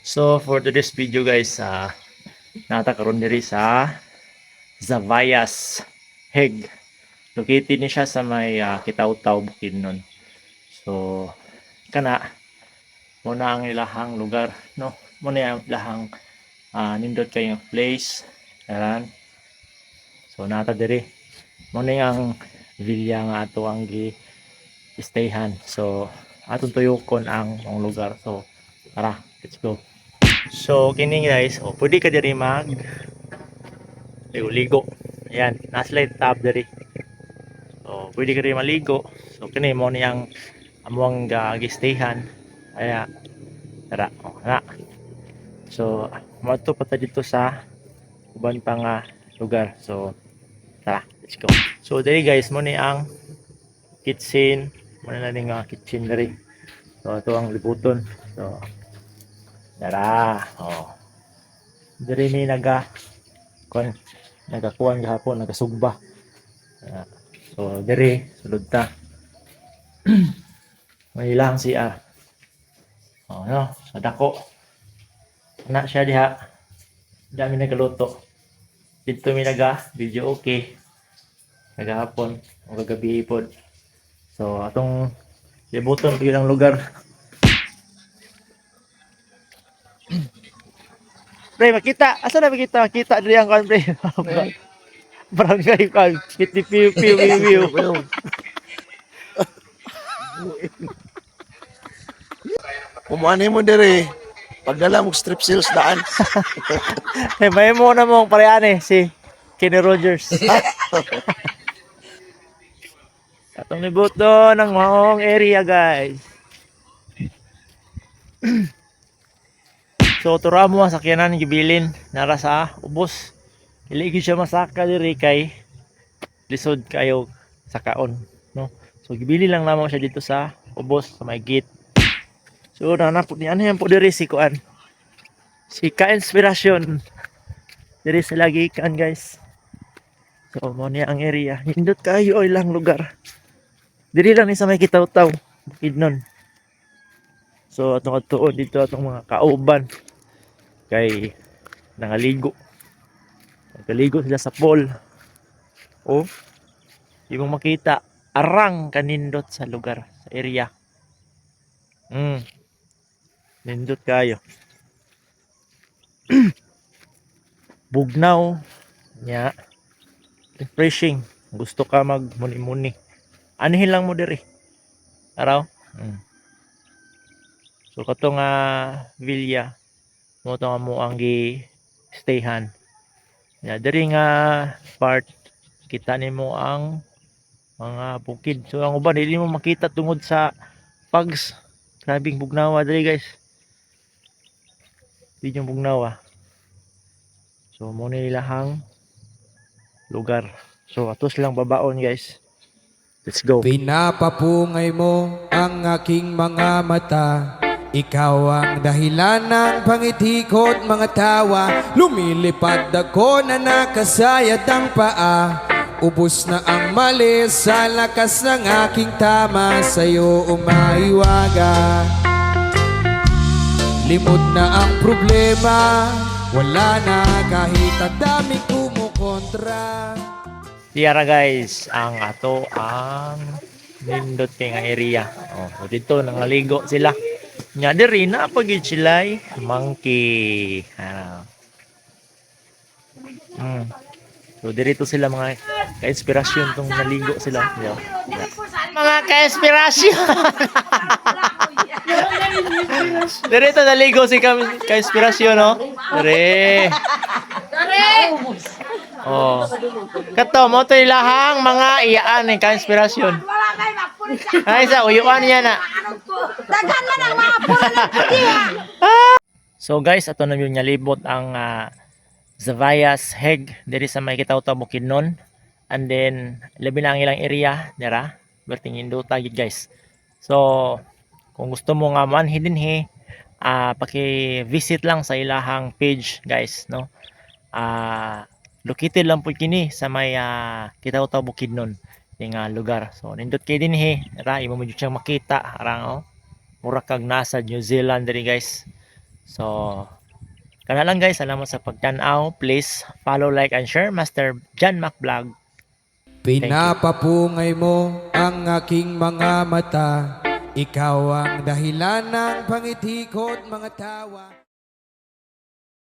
So for today's video guys, natakaroon diri sa Zavayas Heg. Located ni siya sa may Kitaw-Taw Bukidnon. So kana muna ang ilahang lugar, no? Muna ang ilahang nindot kayong place. Ayan. So nata diri. Muna ang villa nga ato ang gi-stayhan. So atong tuyokon ang lugar. So tara, let's go. So kini guys, pwede ka diri mag ligo. Ayan, na-slide tab diri. So pwede ka diri maligo. So kini mo niyang amuang gistayhan. Kaya tara, na. So mato pa ta dito sa uban pang lugar. So tara, let's go. So diri guys, mo ni ang kitchen. Mo na ning kitchen diri. So ito ang libuton. So tara. Diri ni nagakuan gahapon, nagasugba. So diri sulod ta. May lang siya. No, sa dako. Na siya diha. Dami nagaluto. Dito mi video okay. Nagahapon, o kagabi pod. So atong libuton bilang lugar. Pre, makita. Asa na makita? Makita diri ang kan, pre. Barangay kan. Kiti piu piu piu piu. Kumuanay mo dire. Pagdala mo strip sales daan. May mo na mong pareane si Kenny Rogers. Atong libuton ng maong area, guys. So tura mo ang sakyanan gibilin nara sa ubos. Dili gyud siya masaka diri kay lisod kayo sa kaon, no? So gibili lang namo siya dito sa ubos sa may gate. So nanapod ni ano po diri si kuan. Si Ka-Inspirasyon. Diri sa lagi kan, guys. So mo ni ang area. Hindot kayo ilang lugar. Diri lang ni sa may Kitaw-Taw Bukidnon. So atong atuon dito atong mga kauban kay nangaligo. Nagaligo sila sa pool. Di mo makita arang kanindot sa lugar, sa area. Nindot kayo. Bugnaw nya refreshing. Gusto ka magmuni-muni. Anihin lang mo diri. Araw. So katong villa mo to nga mo ang gi-stayhan. Diri nga part kita nimo ang mga bukid. So ang uban dili mo makita tungod sa pags. Grabing bugnawa diri, guys. Di yung bugnawa. So mo ni ilahang lugar. So atos lang babaon, guys. Let's go. Pinapapungay mo ang aking mga mata. Ikaw ang dahilan ng pangitikot mga tawa. Lumilipad ako na nakasayad ang paa. Ubus na ang mali sa lakas ng aking tama. Sa'yo umaiwaga. Limot na ang problema. Wala na kahit ang daming kumukontra. Tiyara, guys, ang ato ang nindot kay nga area. So dito nangaligo sila. Nya diri na pagid sila monkey. So diri to sila mga ka-inspirasyon tong naligo sila. Mga ka-inspirasyon. Diri to naligo si ka-inspirasyon, no? Diri. Kato mo to ilahang mga iyaan ni ka-inspirasyon. Ay sa uyuan niya na. Daghan man ang mga pula. So guys, ato na yung nalibot ang Zavayas Heg diri sa may Kitaw-Taw Bukidnon. And then labi na ang ilang area dira. Berting induta gid, guys. So kung gusto mo nga manhidinhi, paki-visit lang sa ilahang page, guys, no? Located lang po kini sa may Kitaw-Taw Bukidnon nga lugar. So nindot kay dinhi, ra imo mo siyang makita arang mura kag nasa New Zealand diri, guys. So, kana lang guys, salamat sa pagtanaw. Please follow, like, and share Master John Mac Vlog. Pinapapungay mo ang aking mga mata. Ikaw ang dahilan ng pangitikot mga tawa.